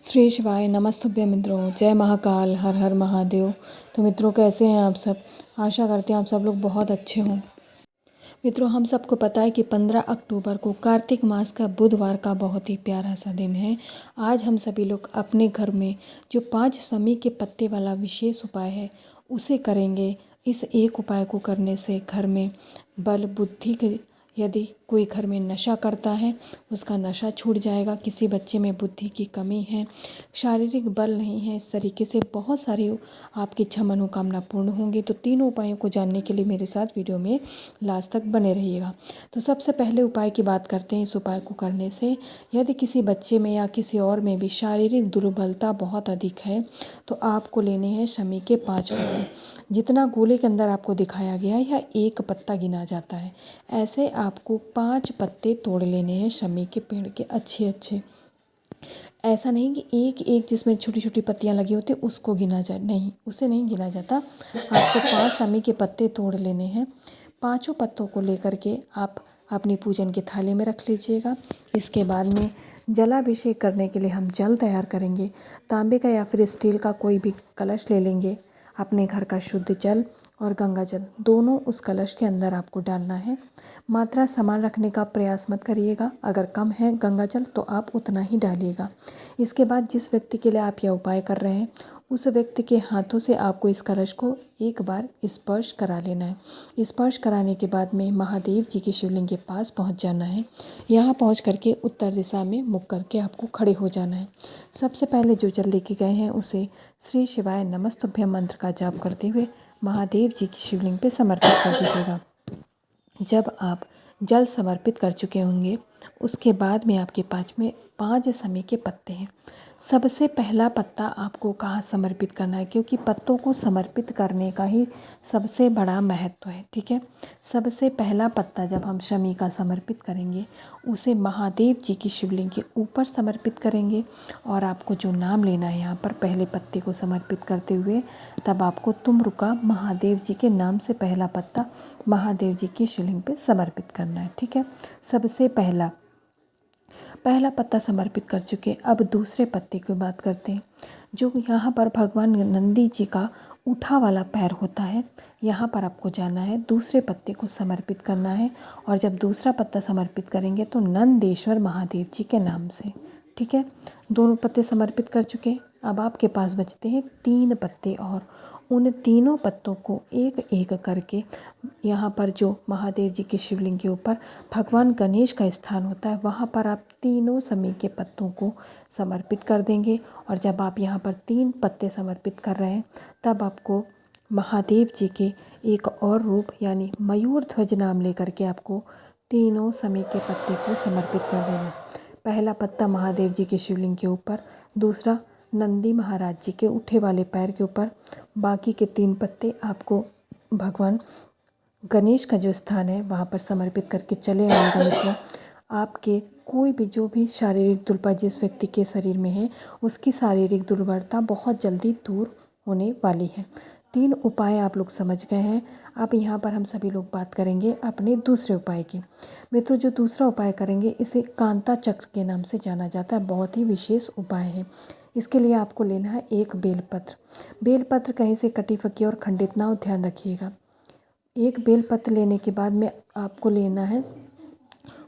श्री शिवाय नमस्तुभ्य मित्रों, जय महाकाल, हर हर महादेव। तो मित्रों, कैसे हैं आप सब? आशा करते हैं आप सब लोग बहुत अच्छे हों। मित्रों, हम सबको पता है कि 15 अक्टूबर को कार्तिक मास का बुधवार का बहुत ही प्यारा सा दिन है। आज हम सभी लोग अपने घर में जो 5 समी के पत्ते वाला विशेष उपाय है उसे करेंगे। इस एक उपाय को करने से घर में बल बुद्धि के, यदि कोई घर में नशा करता है उसका नशा छूट जाएगा। किसी बच्चे में बुद्धि की कमी है, शारीरिक बल नहीं है, इस तरीके से बहुत सारी आपकी इच्छा मनोकामना पूर्ण होंगी। तो तीनों उपायों को जानने के लिए मेरे साथ वीडियो में लास्ट तक बने रहिएगा। तो सबसे पहले उपाय की बात करते हैं। इस उपाय को करने से यदि किसी बच्चे में या किसी और में भी शारीरिक दुर्बलता बहुत अधिक है तो आपको लेने हैं शमी के 5 पत्ते। जितना गोले के अंदर आपको दिखाया गया है या एक पत्ता गिना जाता है, ऐसे आपको 5 पत्ते तोड़ लेने हैं शमी के पेड़ के अच्छे अच्छे। ऐसा नहीं कि एक एक जिसमें छोटी छोटी पत्तियां लगी होती उसको गिना जाए, नहीं, उसे नहीं गिना जाता। आपको 5 शमी के पत्ते तोड़ लेने हैं। पांचों पत्तों को लेकर के आप अपनी पूजन की थाली में रख लीजिएगा। इसके बाद में जलाभिषेक करने के लिए हम जल तैयार करेंगे। तांबे का या फिर स्टील का कोई भी कलश ले लेंगे। अपने घर का शुद्ध जल और गंगा जल दोनों उस कलश के अंदर आपको डालना है। मात्रा समान रखने का प्रयास मत करिएगा। अगर कम है गंगा जल तो आप उतना ही डालिएगा। इसके बाद जिस व्यक्ति के लिए आप यह उपाय कर रहे हैं उस व्यक्ति के हाथों से आपको इस कलश को एक बार स्पर्श करा लेना है। स्पर्श कराने के बाद में महादेव जी के शिवलिंग के पास पहुंच जाना है। यहाँ पहुंच करके उत्तर दिशा में मुख करके आपको खड़े हो जाना है। सबसे पहले जो जल लेके गए हैं उसे श्री शिवाय नमस्तुभ्यं मंत्र का जाप करते हुए महादेव जी की शिवलिंग पे समर्पित कर दीजिएगा। जब आप जल समर्पित कर चुके होंगे उसके बाद में आपके पास में 5 शमी के पत्ते हैं। सबसे पहला पत्ता आपको कहाँ समर्पित करना है, क्योंकि पत्तों को समर्पित करने का ही सबसे बड़ा महत्व है। ठीक है, सबसे पहला पत्ता जब हम शमी का समर्पित करेंगे उसे महादेव जी की शिवलिंग के ऊपर समर्पित करेंगे। और आपको जो नाम लेना है यहाँ पर पहले पत्ते को समर्पित करते हुए, तब आपको तुम रुका महादेव जी के नाम से पहला पत्ता महादेव जी की शिवलिंग पे समर्पित करना है। ठीक है, सबसे पहला पत्ता समर्पित कर चुके। अब दूसरे पत्ते की बात करते हैं। जो यहाँ पर भगवान नंदी जी का उठा वाला पैर होता है, यहाँ पर आपको जाना है, दूसरे पत्ते को समर्पित करना है। और जब दूसरा पत्ता समर्पित करेंगे तो नंदेश्वर महादेव जी के नाम से। ठीक है, दोनों पत्ते समर्पित कर चुके। अब आपके पास बचते हैं 3 पत्ते और उन तीनों पत्तों को एक एक करके यहाँ पर जो महादेव जी के शिवलिंग के ऊपर भगवान गणेश का स्थान होता है वहाँ पर आप तीनों शमी के पत्तों को समर्पित कर देंगे। और जब आप यहाँ पर 3 पत्ते समर्पित कर रहे हैं तब आपको महादेव जी के एक और रूप यानी मयूर ध्वज नाम लेकर के आपको तीनों शमी के पत्ते को समर्पित कर देना। पहला पत्ता महादेव जी के शिवलिंग के ऊपर, दूसरा नंदी महाराज जी के उठे वाले पैर के ऊपर, बाकी के 3 पत्ते आपको भगवान गणेश का जो स्थान है वहाँ पर समर्पित करके चले आएगा। मित्रों, आपके कोई भी जो भी शारीरिक दुर्बलता जिस व्यक्ति के शरीर में है उसकी शारीरिक दुर्बलता बहुत जल्दी दूर होने वाली है। 3 उपाय आप लोग समझ गए हैं। अब यहाँ पर हम सभी लोग बात करेंगे अपने दूसरे उपाय की। मित्रों, जो दूसरा उपाय करेंगे इसे कांता चक्र के नाम से जाना जाता है। बहुत ही विशेष उपाय है। इसके लिए आपको लेना है एक बेलपत्र। बेलपत्र कहीं से कटी फकी और खंडित ना हो, ध्यान रखिएगा। एक बेलपत्र लेने के बाद में आपको लेना है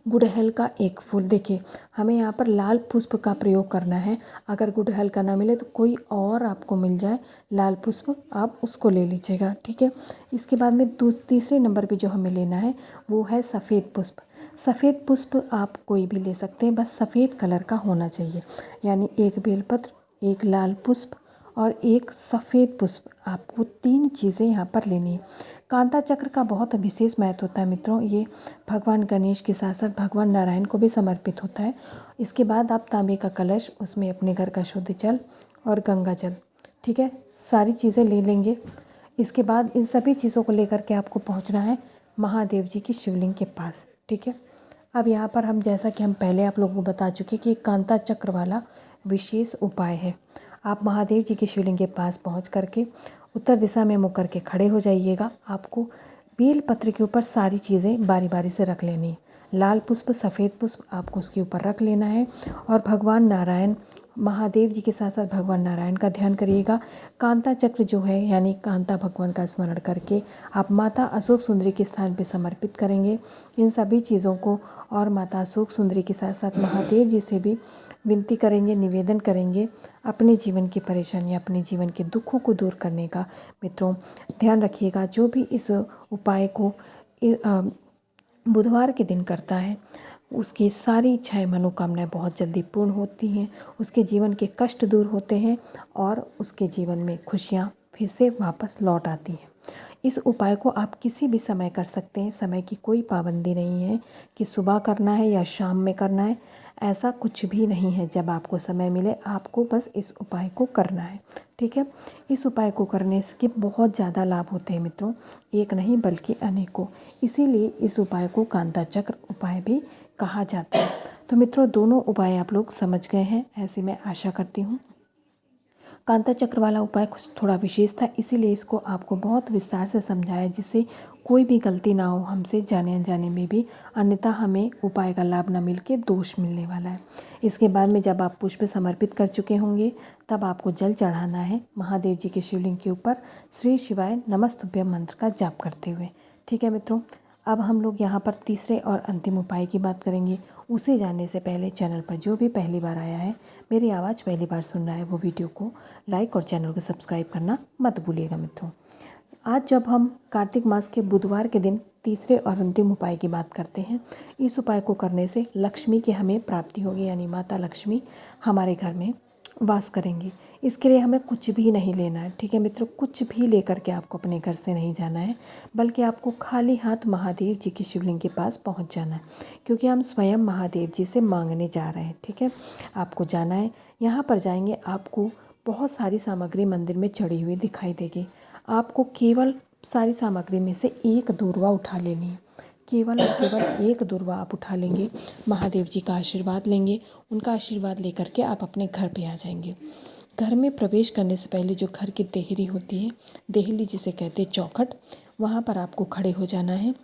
गुड़हल का एक फूल। देखिए, हमें यहाँ पर लाल पुष्प का प्रयोग करना है। अगर गुड़हल का ना मिले तो कोई और आपको मिल जाए लाल पुष्प, आप उसको ले लीजिएगा। ठीक है, इसके बाद में तीसरे नंबर पे जो हमें लेना है वो है सफ़ेद पुष्प। सफ़ेद पुष्प आप कोई भी ले सकते हैं, बस सफ़ेद कलर का होना चाहिए। यानी एक बेलपत्र, एक लाल पुष्प और एक सफ़ेद पुष्प, आपको 3 चीज़ें यहाँ पर लेनी है। कांता चक्र का बहुत विशेष महत्व होता है मित्रों। ये भगवान गणेश के साथ साथ भगवान नारायण को भी समर्पित होता है। इसके बाद आप तांबे का कलश, उसमें अपने घर का शुद्ध जल और गंगा जल, ठीक है, सारी चीज़ें ले लेंगे। इसके बाद इन सभी चीज़ों को लेकर के आपको पहुँचना है महादेव जी की शिवलिंग के पास। ठीक है, अब यहाँ पर हम, जैसा कि हम पहले आप लोगों को बता चुके कि कांता चक्र वाला विशेष उपाय है। आप महादेव जी के शिवलिंग के पास पहुँच करके उत्तर दिशा में मुख करके खड़े हो जाइएगा। आपको बेल पत्र के ऊपर सारी चीज़ें बारी बारी से रख लेनी। लाल पुष्प, सफ़ेद पुष्प आपको उसके ऊपर रख लेना है और भगवान नारायण, महादेव जी के साथ साथ भगवान नारायण का ध्यान करिएगा। कांता चक्र जो है यानी कांता भगवान का स्मरण करके आप माता अशोक सुंदरी के स्थान पे समर्पित करेंगे इन सभी चीज़ों को। और माता अशोक सुंदरी के साथ साथ महादेव जी से भी विनती करेंगे, निवेदन करेंगे अपने जीवन की परेशानी, अपने जीवन के दुखों को दूर करने का। मित्रों ध्यान रखिएगा, जो भी इस उपाय को बुधवार के दिन करता है उसकी सारी इच्छाएं, मनोकामनाएं बहुत जल्दी पूर्ण होती हैं, उसके जीवन के कष्ट दूर होते हैं और उसके जीवन में खुशियां फिर से वापस लौट आती हैं। इस उपाय को आप किसी भी समय कर सकते हैं, समय की कोई पाबंदी नहीं है कि सुबह करना है या शाम में करना है, ऐसा कुछ भी नहीं है। जब आपको समय मिले आपको बस इस उपाय को करना है, ठीक है। इस उपाय को करने के बहुत ज़्यादा लाभ होते हैं मित्रों, एक नहीं बल्कि अनेकों। इसीलिए इस उपाय को कांता चक्र उपाय भी कहा जाता है। तो मित्रों दोनों उपाय आप लोग समझ गए हैं, ऐसी मैं आशा करती हूँ। कांता चक्र वाला उपाय कुछ थोड़ा विशेष था, इसीलिए इसको आपको बहुत विस्तार से समझाया जिससे कोई भी गलती ना हो हमसे जाने अनजाने में भी, अन्यथा हमें उपाय का लाभ न मिल के दोष मिलने वाला है। इसके बाद में जब आप पुष्प समर्पित कर चुके होंगे तब आपको जल चढ़ाना है महादेव जी के शिवलिंग के ऊपर श्री शिवाय नमस्तुभ्यम मंत्र का जाप करते हुए, ठीक है मित्रों। अब हम लोग यहाँ पर तीसरे और अंतिम उपाय की बात करेंगे। उसे जानने से पहले चैनल पर जो भी पहली बार आया है, मेरी आवाज़ पहली बार सुन रहा है, वो वीडियो को लाइक और चैनल को सब्सक्राइब करना मत भूलिएगा मित्रों। आज जब हम कार्तिक मास के बुधवार के दिन तीसरे और अंतिम उपाय की बात करते हैं, इस उपाय को करने से लक्ष्मी की हमें प्राप्ति होगी, यानी माता लक्ष्मी हमारे घर में वास करेंगे। इसके लिए हमें कुछ भी नहीं लेना है, ठीक है मित्रों। कुछ भी लेकर के आपको अपने घर से नहीं जाना है, बल्कि आपको खाली हाथ महादेव जी की शिवलिंग के पास पहुंच जाना है, क्योंकि हम स्वयं महादेव जी से मांगने जा रहे हैं, ठीक है। आपको जाना है, यहाँ पर जाएंगे आपको बहुत सारी सामग्री मंदिर में चढ़ी हुई दिखाई देगी। आपको केवल सारी सामग्री में से एक दूर्वा उठा लेनी है, केवल और केवल एक दूर्वा आप उठा लेंगे, महादेव जी का आशीर्वाद लेंगे, उनका आशीर्वाद लेकर के आप अपने घर पे आ जाएंगे। घर में प्रवेश करने से पहले जो घर की देहरी होती है, देहली जिसे कहते हैं चौखट, वहाँ पर आपको खड़े हो जाना है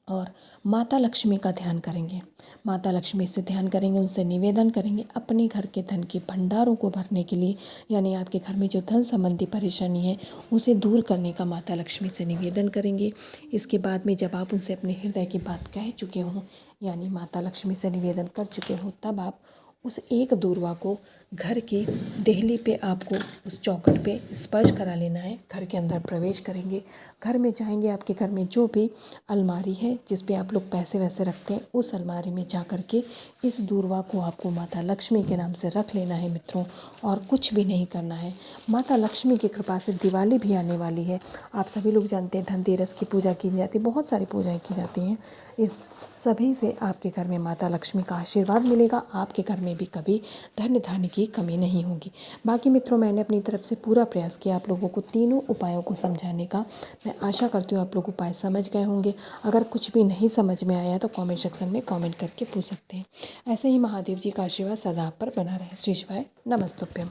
और माता लक्ष्मी का ध्यान करेंगे। माता लक्ष्मी से ध्यान करेंगे, उनसे निवेदन करेंगे अपने घर के धन के भंडारों को भरने के लिए, यानी आपके घर में जो धन संबंधी परेशानी है उसे दूर करने का माता लक्ष्मी से निवेदन करेंगे। इसके बाद में जब आप उनसे अपने हृदय की बात कह चुके हों, यानी माता लक्ष्मी से निवेदन कर चुके हों, तब आप उस एक दूर्वा को घर की देहली पे आपको उस चौखट पे स्पर्श करा लेना है। घर के अंदर प्रवेश करेंगे, घर में जाएंगे, आपके घर में जो भी अलमारी है जिस पे आप लोग पैसे वैसे रखते हैं, उस अलमारी में जा कर के इस दूर्वा को आपको माता लक्ष्मी के नाम से रख लेना है मित्रों, और कुछ भी नहीं करना है। माता लक्ष्मी की कृपा से दिवाली भी आने वाली है। आप सभी लोग जानते हैं धनतेरस की पूजा की जाती है, बहुत सारी पूजाएँ की जाती हैं। इस सभी से आपके घर में माता लक्ष्मी का आशीर्वाद मिलेगा, आपके घर में भी कभी धन धान्य की कमी नहीं होगी। बाकी मित्रों मैंने अपनी तरफ से पूरा प्रयास किया आप लोगों को तीनों उपायों को समझाने का। मैं आशा करती हूँ आप लोग उपाय समझ गए होंगे। अगर कुछ भी नहीं समझ में आया तो कमेंट सेक्शन में कमेंट करके पूछ सकते हैं। ऐसे ही महादेव जी का आशीर्वाद सदा आप पर बना रहे। श्री शिवाय नमस्तुभ्यम।